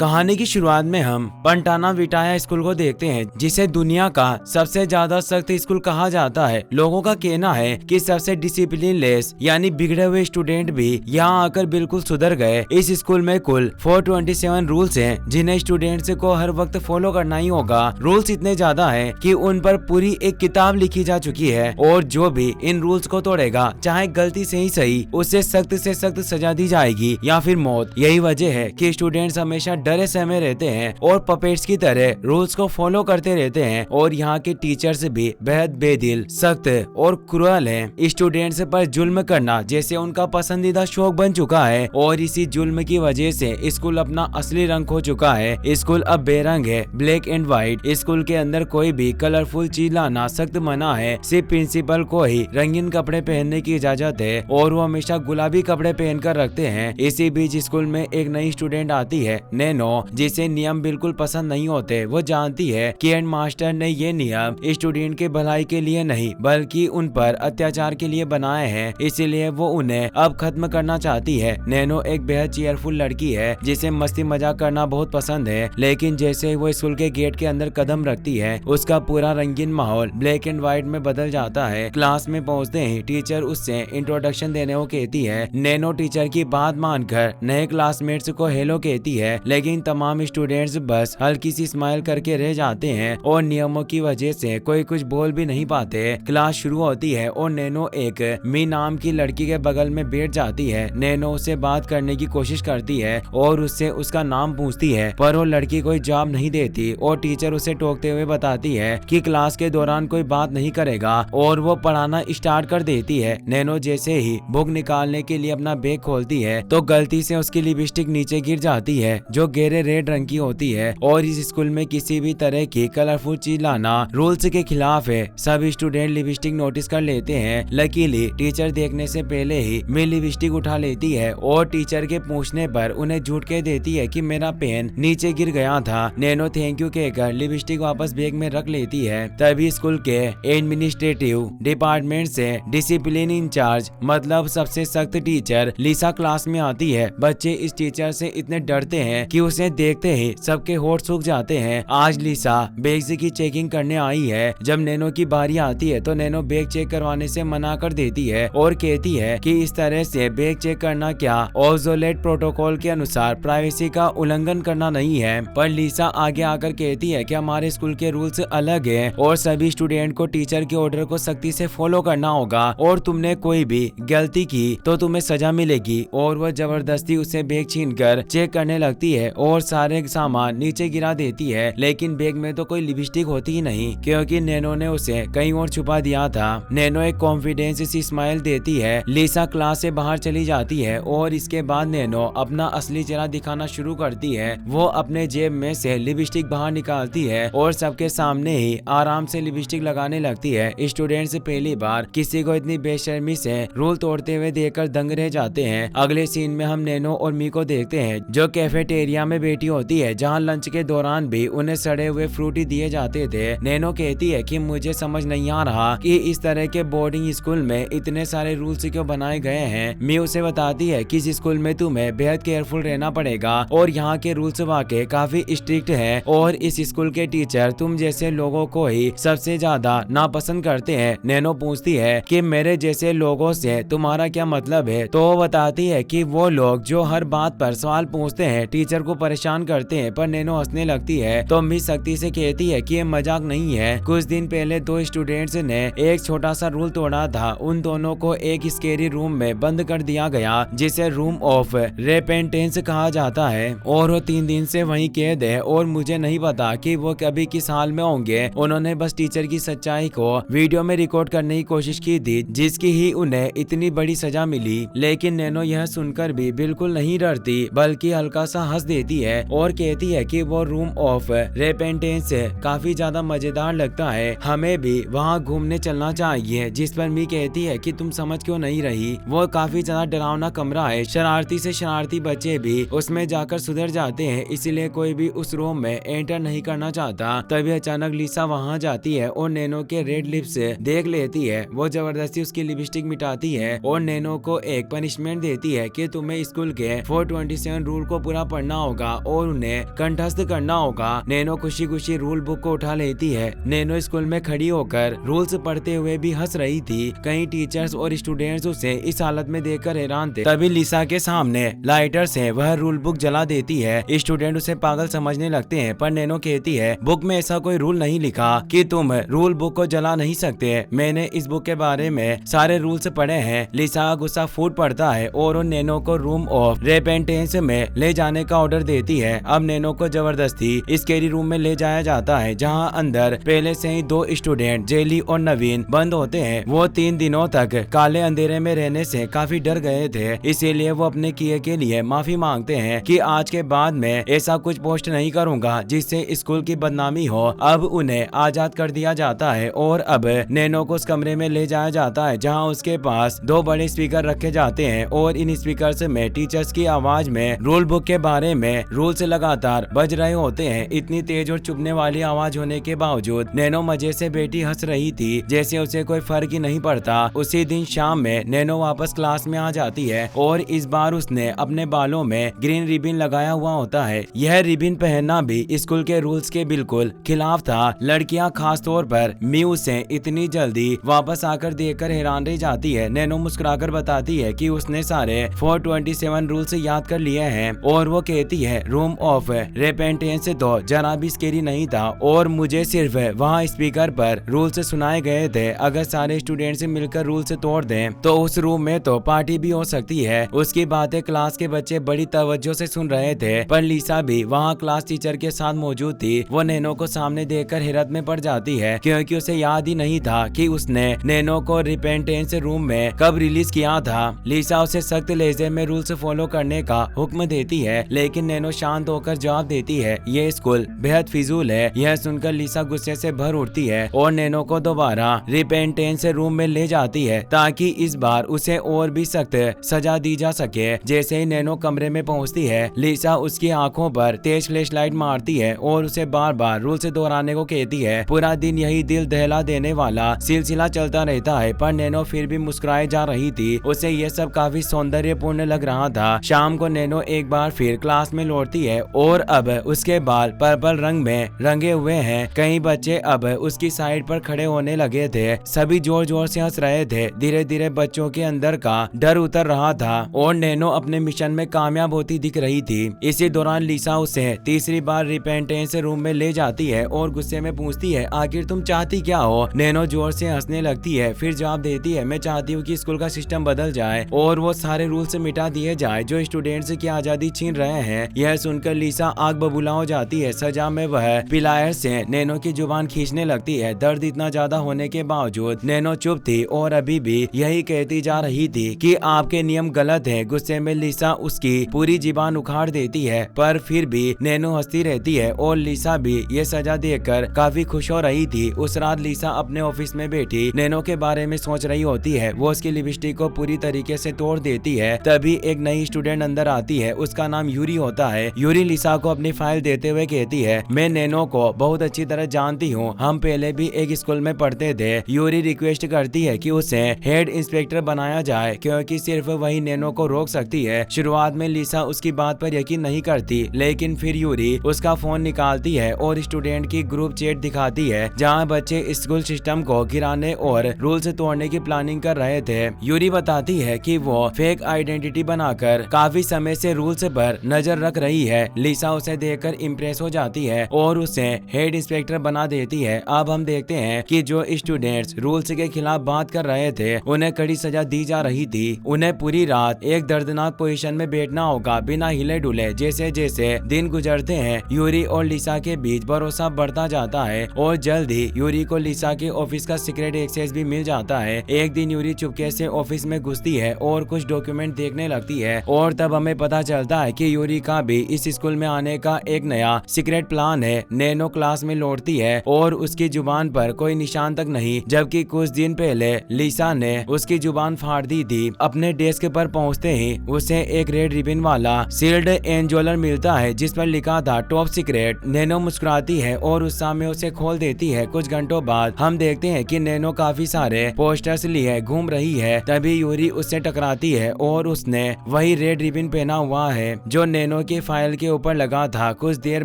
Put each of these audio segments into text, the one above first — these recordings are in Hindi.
कहानी की शुरुआत में हम पंटाना विटाया स्कूल को देखते हैं, जिसे दुनिया का सबसे ज्यादा सख्त स्कूल कहा जाता है। लोगों का कहना है कि सबसे डिसिप्लिन लेस यानी बिगड़े हुए स्टूडेंट भी यहाँ आकर बिल्कुल सुधर गए। इस स्कूल में कुल 427 रूल्स हैं, जिन्हें स्टूडेंट्स को हर वक्त फॉलो करना ही होगा। रूल्स इतने ज्यादा हैं कि उन पर पूरी एक किताब लिखी जा चुकी है, और जो भी इन रूल्स को तोड़ेगा, चाहे गलती से ही सही, उससे सख्त सजा दी जाएगी या फिर मौत। यही वजह है कि स्टूडेंट्स हमेशा डरे सहमे रहते हैं और पपेट्स की तरह रूल्स को फॉलो करते रहते हैं। और यहाँ के टीचर्स भी बेहद बेदिल, सख्त और क्रूअल हैं। स्टूडेंट्स पर जुल्म करना जैसे उनका पसंदीदा शौक बन चुका है, और इसी जुल्म की वजह से स्कूल अपना असली रंग खो चुका है। स्कूल अब बेरंग है, ब्लैक एंड व्हाइट। स्कूल के अंदर कोई भी कलरफुल चीज लाना सख्त मना है। सिर्फ प्रिंसिपल को ही रंगीन कपड़े पहनने की इजाजत है, और वो हमेशा गुलाबी कपड़े पहनकर रखते हैं। इसी बीच स्कूल में एक नई स्टूडेंट आती है, नैनो, जिसे नियम बिल्कुल पसंद नहीं होते। वो जानती है कि हेड मास्टर ने ये नियम स्टूडेंट के भलाई के लिए नहीं, बल्कि उन पर अत्याचार के लिए बनाए हैं, इसीलिए वो उन्हें अब खत्म करना चाहती है। नैनो एक बेहद चीयरफुल लड़की है, जिसे मस्ती मजाक करना बहुत पसंद है, लेकिन जैसे वो स्कूल के गेट के अंदर कदम रखती है, उसका पूरा रंगीन माहौल ब्लैक एंड व्हाइट में बदल जाता है। क्लास में पहुंचते ही टीचर उससे इंट्रोडक्शन देने को कहती है। नैनो टीचर की बात मानकर नए क्लासमेट्स को हेलो कहती है, लेकिन तमाम स्टूडेंट्स बस हल्की सी स्माइल करके रह जाते हैं, और नियमों की वजह से कोई कुछ बोल भी नहीं पाते। क्लास शुरू होती है और नैनो एक मी नाम की लड़की के बगल में बैठ जाती है। नैनो उससे बात करने की कोशिश करती है और उससे उसका नाम पूछती है, पर वो लड़की कोई जवाब नहीं देती, और टीचर उसे टोकते हुए बताती है कि क्लास के दौरान कोई बात नहीं करेगा, और वो पढ़ाना स्टार्ट कर देती है। नैनो जैसे ही बुक निकालने के लिए अपना बैग खोलती है, तो गलती से उसकी लिपस्टिक नीचे गिर जाती है, जो गहरे रेड रंग की होती है। और इस स्कूल में किसी भी तरह की कलरफुल चीज लाना रूल्स के खिलाफ है। सभी स्टूडेंट लिपस्टिक नोटिस कर लेते हैं। लकीली टीचर देखने से पहले ही मैं लिपस्टिक उठा लेती है, और टीचर के पूछने पर उन्हें झूठ कह देती है कि मेरा पेन नीचे गिर गया था। नैनो थैंक यू कहकर लिपस्टिक वापस बैग में रख लेती है। तभी स्कूल के एडमिनिस्ट्रेटिव डिपार्टमेंट से डिसिप्लिन इंचार्ज, मतलब सबसे सख्त टीचर, लिसा क्लास में आती है। बच्चे इस टीचर से इतने डरते हैं कि उसे देखते ही सबके होठ सूख जाते हैं। आज लिसा बैग्स की चेकिंग करने आई है। जब नैनो की बारी आती है, तो नैनो बैग चेक करवाने से मना कर देती है, और कहती है कि इस तरह से बैग चेक करना क्या ऑब्सोलेट प्रोटोकॉल के अनुसार प्राइवेसी का उल्लंघन करना नहीं है। पर लिसा आगे आकर कहती है कि हमारे स्कूल के रूल्स अलग हैं, और सभी स्टूडेंट को टीचर के ऑर्डर को सख्ती से फॉलो करना होगा, और तुमने कोई भी गलती की तो तुम्हें सजा मिलेगी। और वह जबरदस्ती उसे बैग छीनकर चेक करने लगती है और सारे सामान नीचे गिरा देती है। लेकिन बैग में तो कोई लिपस्टिक होती ही नहीं, क्योंकि नैनो ने उसे कहीं और छुपा दिया था। नैनो एक कॉन्फिडेंस सी स्माइल देती है। लिसा क्लास से बाहर चली जाती है, और इसके बाद नैनो अपना असली चेहरा दिखाना शुरू करती है। वो अपने जेब में से लिपस्टिक बाहर निकालती है, और सबके सामने ही आराम से लिपस्टिक लगाने लगती है। स्टूडेंट्स पहली बार किसी को इतनी बेशर्मी से रूल तोड़ते हुए देखकर दंग रह जाते हैं। अगले सीन में हम नैनो और मी को देखते हैं, जो कैफेटेरिया में बैठी होती है, जहाँ लंच के दौरान भी उन्हें सड़े हुए फ्रूट ही दिए जाते थे। नैनो कहती है कि मुझे समझ नहीं आ रहा कि इस तरह के बोर्डिंग स्कूल में इतने सारे रूल्स क्यों बनाए गए हैं। मी उसे बताती है कि इस स्कूल में तुम्हें बेहद केयरफुल रहना पड़ेगा, और यहाँ के रूल्स वाकई काफी स्ट्रिक्ट हैं, और इस स्कूल के टीचर तुम जैसे लोगों को ही सबसे ज्यादा नापसंद करते हैं। नैनो पूछती है कि मेरे जैसे लोगों से तुम्हारा क्या मतलब है, तो वो बताती है कि वो लोग जो हर बात पर सवाल पूछते हैं, टीचर को परेशान करते हैं। पर नैनो हंसने लगती है, तो मी सख्ती से कहती है कि ये मजाक नहीं है। कुछ दिन पहले दो स्टूडेंट्स ने एक छोटा सा रूल तोड़ा था। उन दोनों को एक स्केरी रूम में बंद कर दिया गया, जिसे रूम ऑफ रेपेंटेंस कहा जाता है, और वो 3 दिन से वहीं कैद है, और मुझे नहीं पता कि वो कभी किस हाल में होंगे। उन्होंने बस टीचर की सच्चाई को वीडियो में रिकॉर्ड करने की कोशिश की थी, जिसकी ही उन्हें इतनी बड़ी सजा मिली। लेकिन नैनो यह सुनकर भी बिल्कुल नहीं डरती, बल्कि हल्का सा हंस देती है, और कहती है कि वो रूम ऑफ रेपेंटेंस काफी ज्यादा मजेदार लगता है, हमें भी वहाँ घूमने चलना चाहिए। जिस पर मी कहती है कि तुम समझ क्यों नहीं रही, वो काफी ज्यादा डरावना कमरा है, शरारती से शरारती बच्चे भी उसमें जाकर सुधर जाते हैं, इसलिए कोई भी उस रूम में एंटर नहीं करना चाहता। तभी अचानक लिसा वहाँ जाती है और नैनो के रेड लिप्स देख लेती है। वो जबरदस्ती उसकी लिपस्टिक मिटाती है और नैनो को एक पनिशमेंट देती है कि तुम्हें स्कूल के 427 रूल को पूरा पढ़ना होगा और उन्हें कंठस्थ करना होगा। नैनो खुशी खुशी रूल बुक को उठा लेती है। नैनो स्कूल में खड़ी होकर रूल्स पढ़ते हुए भी हंस रही थी। कई टीचर्स और स्टूडेंट्स उसे इस हालत में देखकर हैरान थे। तभी लिसा के सामने लाइटर से वह रूल बुक जला देती है। स्टूडेंट उसे पागल समझने लगते हैं, पर नैनो कहती है बुक में ऐसा कोई रूल नहीं लिखा कि तुम रूल बुक को जला नहीं सकते। मैंने इस बुक के बारे में सारे रूल्स पढ़े हैं। लिसा का गुस्सा फूट पड़ता है और उन नैनो को रूम ऑफ रेपेंटेंस में ले जाने का ऑर्डर देती है। अब नैनो को जबरदस्ती स्कैरी रूम में ले जाया जाता है, जहां अंदर पहले से ही 2 स्टूडेंट जेली और नवीन बंद होते हैं। वो 3 दिनों तक काले अंधेरे में रहने से काफी डर गए थे, इसीलिए वो अपने किए के लिए माफी मांगते हैं कि आज के बाद मैं ऐसा कुछ पोस्ट नहीं करूंगा जिससे स्कूल की बदनामी हो। अब उन्हें आजाद कर दिया जाता है और अब नैनो को उस कमरे में ले जाया जाता है जहां उसके पास 2 बड़े स्पीकर रखे जाते हैं और इन स्पीकर्स में टीचर्स की आवाज में रूल बुक के बारे में रूल्स लगातार बज रहे होते हैं। इतनी तेज और चुभने वाली आवाज होने के बावजूद नैनो मजे से बेटी हंस रही थी, जैसे उसे कोई फर्क ही नहीं पड़ता। उसी दिन शाम में नैनो वापस क्लास में आ जाती है और इस बार उसने अपने बालों में ग्रीन रिबन लगाया हुआ होता है। यह रिबन पहनना भी स्कूल के रूल्स के बिल्कुल खिलाफ था। लड़कियां खास तौर पर म्यू से इतनी जल्दी वापस आकर देखकर हैरान रह जाती है। नैनो मुस्कुराकर बताती है कि उसने सारे 427 रूल्स याद कर लिए हैं और वो कहती है रूम ऑफ रेपेंटेंस तो जरा भी स्कैरी नहीं था और मुझे सिर्फ वहाँ स्पीकर पर रूल्स सुनाए गए थे। अगर सारे स्टूडेंट्स मिलकर रूल्स तोड़ दें तो उस रूम में तो पार्टी भी हो सकती है। उसकी बातें क्लास के बच्चे बड़ी तवज्जो से सुन रहे थे, पर लिसा भी वहाँ क्लास टीचर के साथ मौजूद थी। वो नैनो को सामने देखकर हैरत में पड़ जाती है, क्योंकि उसे याद ही नहीं था कि उसने नैनो को रिपेंटेंस रूम में कब रिलीज किया था। लिसा उसे सख्त लहजे में रूल्स फॉलो करने का हुक्म देती है, लेकिन नैनो शांत होकर जवाब देती है ये स्कूल बेहद फिजूल है। यह सुनकर लिसा गुस्से से भर उठती है और नैनो को दोबारा रिपेंटेंस रूम में ले जाती है ताकि इस बार उसे और भी सख्त सजा दी जा सके। जैसे ही नैनो कमरे में पहुंचती है, लिसा उसकी आंखों पर तेज फ्लैशलाइट मारती है और उसे बार बार रूल्स दोहराने को कहती है। पूरा दिन यही दिल दहला देने वाला सिलसिला चलता रहता है, पर नैनो फिर भी मुस्कुराए जा रही थी। उसे यह सब काफी सौंदर्यपूर्ण लग रहा था। शाम को नैनो एक बार फिर क्लास में लौटती है और अब उसके बाल पर्पल रंग में रंगे हुए हैं। कई बच्चे अब उसकी साइड पर खड़े होने लगे थे। सभी जोर जोर से हंस रहे थे। धीरे धीरे बच्चों के अंदर का डर उतर रहा था और नैनो अपने मिशन में कामयाब होती दिख रही थी। इसी दौरान लिसा उसे तीसरी बार रिपेंटेंस रूम में ले जाती है और गुस्से में पूछती है आखिर तुम चाहती क्या हो। नैनो जोर से हंसने लगती है, फिर जवाब देती है मैं चाहती हूँ कि स्कूल का सिस्टम बदल जाए और वो सारे रूल्स मिटा दिए जाए जो स्टूडेंट्स की आजादी छीन रहे हैं। यह सुनकर लिसा आग बबूला हो जाती है। सजा में वह पिलायर से नैनो की जुबान खींचने लगती है। दर्द इतना ज्यादा होने के बावजूद नैनो चुप थी और अभी भी यही कहती जा रही थी कि आपके नियम गलत हैं। गुस्से में लिसा उसकी पूरी जुबान उखाड़ देती है, पर फिर भी नैनो हंसती रहती है और लिसा भी ये सजा देखकर काफी खुश हो रही थी। उस रात लिसा अपने ऑफिस में बैठी नैनो के बारे में सोच रही होती है। वो उसकी लिपस्टिक को पूरी तरीके से तोड़ देती है। तभी एक नई स्टूडेंट अंदर आती है। उसका नाम यूरी होता है। यूरी लिसा को अपनी फाइल देते हुए कहती है मैं नैनो को बहुत अच्छी तरह जानती हूँ, हम पहले भी एक स्कूल में पढ़ते थे। यूरी रिक्वेस्ट करती है कि उसे हेड इंस्पेक्टर बनाया जाए, क्योंकि सिर्फ वही नैनो को रोक सकती है। शुरुआत में लिसा उसकी बात पर यकीन नहीं करती, लेकिन फिर यूरी उसका फोन निकालती है और स्टूडेंट की ग्रुप चैट दिखाती है जहाँ बच्चे स्कूल सिस्टम को गिराने और रूल्स तोड़ने की प्लानिंग कर रहे थे। यूरी बताती है कि वो फेक आइडेंटिटी बनाकर काफी समय से रूल्स पर नजर रख रही है। लिसा उसे देखकर इम्प्रेस हो जाती है और उसे हेड इंस्पेक्टर बना देती है। अब हम देखते हैं कि जो स्टूडेंट्स रूल्स के खिलाफ बात कर रहे थे उन्हें कड़ी सजा दी जा रही थी। उन्हें पूरी रात एक दर्दनाक पोजीशन में बैठना होगा बिना हिले डुले। जैसे जैसे दिन गुजरते हैं यूरी और लिसा के बीच भरोसा बढ़ता जाता है और जल्द ही यूरी को लिसा के ऑफिस का सीक्रेट एक्सेस भी मिल जाता है। एक दिन यूरी चुपके से ऑफिस में घुसती है और कुछ डॉक्यूमेंट देखने लगती है और तब हमें पता चलता है कि यूरी का भी इस स्कूल में आने का एक नया सीक्रेट प्लान है। नैनो क्लास में लौटती है और उसकी जुबान पर कोई निशान तक नहीं, जबकि कुछ दिन पहले लिसा ने उसकी जुबान फाड़ दी थी। अपने डेस्क पर पहुंचते ही उसे एक रेड रिबन वाला सील्ड एनवेलप मिलता है जिस पर लिखा था टॉप सीक्रेट। नैनो मुस्कुराती है और उस समय उसे खोल देती है। कुछ घंटों बाद हम देखते हैं कि नैनो काफी सारे पोस्टर्स लिए घूम रही है। तभी यूरी उससे टकराती है और उसने वही रेड रिबन पहना हुआ है जो नैनो नैनो की फाइल के ऊपर लगा था। कुछ देर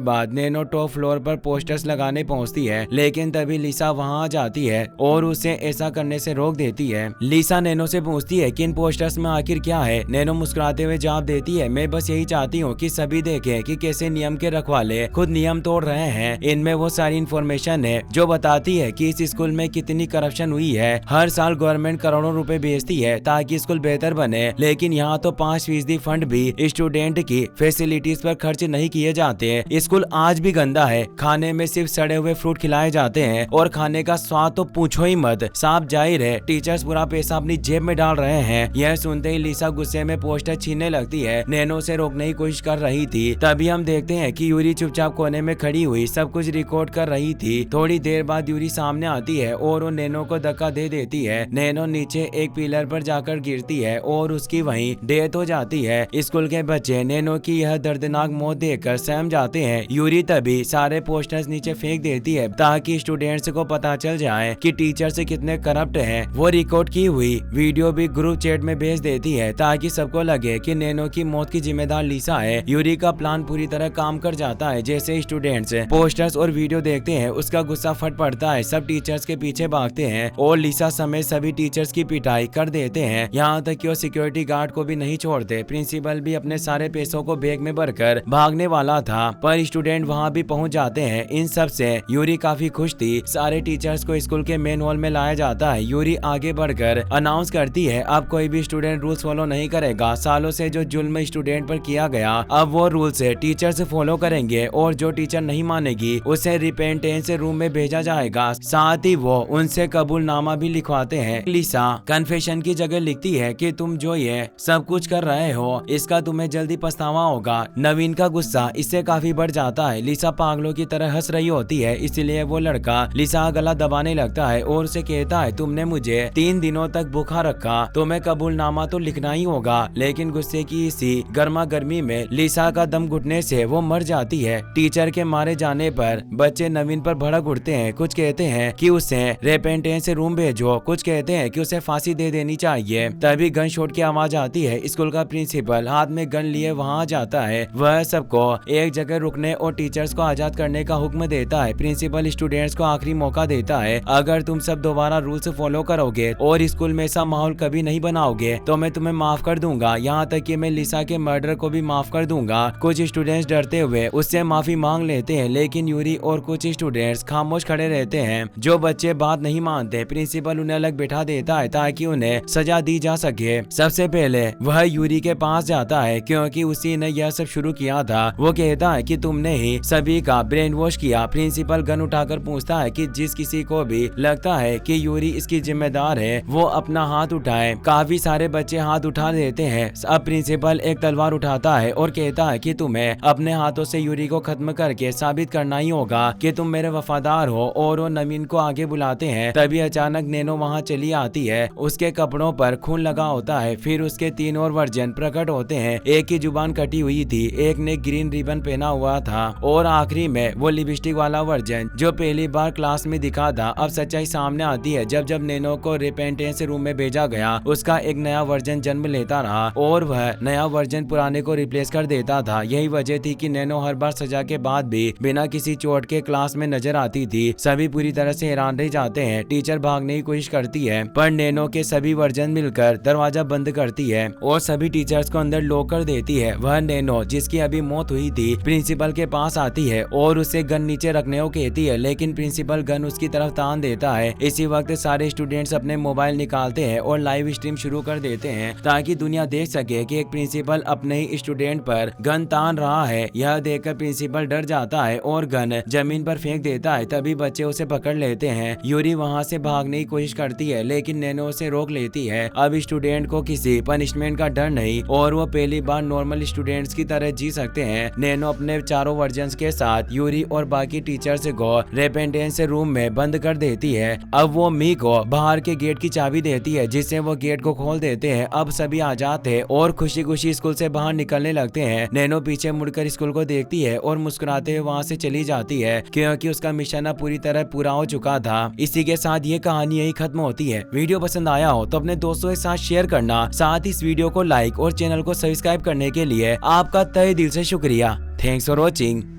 बाद नैनो टॉप फ्लोर पर पोस्टर्स लगाने पहुंचती है, लेकिन तभी लिसा वहां आ जाती है और उसे ऐसा करने से रोक देती है। लिसा नैनो से पूछती है कि इन पोस्टर्स में आखिर क्या है। नैनो मुस्कुराते हुए जवाब देती है, मैं बस यही चाहती हूँ कि सभी देखें कि कैसे नियम के रखवाले खुद नियम तोड़ रहे हैं। इनमें वो सारी इन्फॉर्मेशन है जो बताती है कि इस स्कूल में कितनी करप्शन हुई है। हर साल गवर्नमेंट करोड़ों रुपए भेजती है ताकि स्कूल बेहतर बने, लेकिन यहाँ तो 5% फंड भी स्टूडेंट की फैसिलिटीज पर खर्च नहीं किए जाते। स्कूल आज भी गंदा है, खाने में सिर्फ सड़े हुए फ्रूट खिलाए जाते हैं और खाने का स्वाद तो पूछो ही मत। साफ जाहिर है टीचर्स पूरा पैसा अपनी जेब में डाल रहे हैं। यह सुनते ही लिसा गुस्से में पोस्टर छीनने लगती है। नैनो से रोकने की कोशिश कर रही थी। तभी हम देखते हैं कि यूरी चुपचाप कोने में खड़ी हुई सब कुछ रिकॉर्ड कर रही थी। थोड़ी देर बाद यूरी सामने आती है और वो नैनो को धक्का दे देती है। नैनो नीचे एक पिलर पर जाकर गिरती है और उसकी वहीं डेथ हो जाती है। स्कूल के बच्चे नैनो की यह दर्दनाक मौत देखकर सहम जाते हैं। यूरी तभी सारे पोस्टर्स नीचे फेंक देती है ताकि स्टूडेंट्स को पता चल जाए कि टीचर्स कितने करप्ट हैं। वो रिकॉर्ड की हुई वीडियो भी ग्रुप चैट में भेज देती है ताकि सबको लगे कि नैनो की मौत की जिम्मेदार लिसा है। यूरी का प्लान पूरी तरह काम कर जाता है। जैसे स्टूडेंट्स पोस्टर्स और वीडियो देखते हैं, उसका गुस्सा फट पड़ता है। सब टीचर्स के पीछे भागते हैं और लिसा समेत सभी टीचर्स की पिटाई कर देते हैं। यहाँ तक कि वो सिक्योरिटी गार्ड को भी नहीं छोड़ते। प्रिंसिपल भी अपने सारे पैसों को बैग में भरकर भागने वाला था, पर स्टूडेंट वहाँ भी पहुँच जाते हैं। इन सब से यूरी काफी खुश थी। सारे टीचर्स को स्कूल के मेन हॉल में लाया जाता है। यूरी आगे बढ़कर अनाउंस करती है, अब कोई भी स्टूडेंट रूल्स फॉलो नहीं करेगा। सालों से जो जुल्म स्टूडेंट पर किया गया, अब वो रूल्स टीचर्स फॉलो करेंगे और जो टीचर नहीं मानेगी उसे रिपेंटेंस रूम में भेजा जाएगा। साथ ही वो उनसे कबूलनामा भी लिखवाते हैं। लिसा कन्फेशन की जगह लिखती है कि तुम जो ये सब कुछ कर रहे हो इसका तुम्हें जल्दी पछतावा होगा। नवीन का गुस्सा इससे काफी बढ़ जाता है। लिसा पागलों की तरह हंस रही होती है, इसलिए वो लड़का लिसा का गला दबाने लगता है और उसे कहता है, तुमने मुझे 3 दिनों तक भूखा रखा, तुम्हें कबूलनामा तो लिखना ही होगा। लेकिन गुस्से की इसी गर्मा गर्मी में लिसा का दम घुटने से वो मर जाती है। टीचर के मारे जाने पर बच्चे नवीन पर भड़क उठते हैं। कुछ कहते हैं कि उसे रेपेंटेंस रूम भेजो, कुछ कहते हैं कि उसे फांसी दे देनी चाहिए। तभी गन शॉट की आवाज आती है। स्कूल का प्रिंसिपल हाथ में गन लिए वहाँ आ जाता है। वह सबको एक जगह रुकने और टीचर्स को आजाद करने का हुक्म देता है। प्रिंसिपल स्टूडेंट्स को आखिरी मौका देता है, अगर तुम सब दोबारा रूल्स फॉलो करोगे और स्कूल में ऐसा माहौल कभी नहीं बनाओगे तो मैं तुम्हें माफ कर दूंगा। यहाँ तक कि मैं लिसा के मर्डर को भी माफ कर दूंगा। कुछ स्टूडेंट्स डरते हुए उससे माफी मांग लेते हैं, लेकिन यूरी और कुछ स्टूडेंट्स खामोश खड़े रहते हैं। जो बच्चे बात नहीं मानते, प्रिंसिपल उन्हें अलग बिठा देता है ताकि उन्हें सजा दी जा सके। सबसे पहले वह यूरी के पास जाता है क्योंकि उसी ने यह सब शुरू किया था। वो कहता है कि तुमने ही सभी का ब्रेन वॉश किया। प्रिंसिपल गन उठाकर पूछता है कि जिस किसी को भी लगता है कि यूरी इसकी जिम्मेदार है वो अपना हाथ उठाए। काफी सारे बच्चे हाथ उठा देते हैं। अब प्रिंसिपल एक तलवार उठाता है और कहता है कि तुम्हें अपने हाथों से यूरी को खत्म करके साबित करना ही होगा कि तुम मेरे वफादार हो। और वो नवीन को आगे बुलाते हैं। तभी अचानक नैनो वहाँ चली आती है। उसके कपड़ों पर खून लगा होता है। फिर उसके 3 और वर्जन प्रकट होते हैं। एक की जुबान कटी हुई थी, एक ने ग्रीन रिबन पहना हुआ था और आखिरी में वो लिपस्टिक वाला वर्जन जो पहली बार क्लास में दिखा था। अब सच्चाई सामने आती है। जब नैनो को रिपेंटेंस रूम में भेजा गया, उसका एक नया वर्जन जन्म लेता रहा और वह नया वर्जन पुराने को रिप्लेस कर देता था। यही वजह थी कि नैनो हर बार सजा के बाद भी बिना किसी चोट के क्लास में नजर आती थी। सभी पूरी तरह से हैरान रह जाते हैं। टीचर भागने की कोशिश करती है पर नैनो के सभी वर्जन मिलकर दरवाजा बंद करती है और सभी टीचर्स को अंदर लॉक कर देती है। वह नैनो जिसकी अभी मौत हुई थी प्रिंसिपल के पास आती है और उसे गन नीचे रखने को कहती है, लेकिन प्रिंसिपल गन उसकी तरफ तान देता है। इसी वक्त सारे स्टूडेंट्स अपने मोबाइल निकालते हैं और लाइव स्ट्रीम शुरू कर देते हैं ताकि दुनिया देख सके कि एक प्रिंसिपल अपने ही स्टूडेंट पर गन तान रहा है। यह देखकर प्रिंसिपल डर जाता है और गन जमीन पर फेंक देता है। तभी बच्चे उसे पकड़ लेते हैं। यूरी वहाँ से भागने की कोशिश करती है, लेकिन नैनो उसे रोक लेती है। अब स्टूडेंट को किसी पनिशमेंट का डर नहीं और वो पहली बार नॉर्मल स्टूडेंट्स की तरह जी सकते हैं। नैनो अपने चारों वर्जन्स के साथ यूरी और बाकी टीचर्स को रेपेंटेंस रूम में बंद कर देती है। अब वो मी को बाहर के गेट की चाबी देती है, जिससे वो गेट को खोल देते हैं। अब सभी आजाद थे और खुशी खुशी स्कूल से बाहर निकलने लगते हैं। नैनो पीछे मुड़कर स्कूल को देखती है और मुस्कुराते हुए वहाँ से चली जाती है क्योंकि उसका मिशन अब पूरी तरह पूरा हो चुका था। इसी के साथ ये कहानी यही खत्म होती है। वीडियो पसंद आया हो तो अपने दोस्तों के साथ शेयर करना, साथ ही इस वीडियो को लाइक और चैनल को सब्सक्राइब करने के लिए आपका तहे दिल से शुक्रिया। Thanks for watching.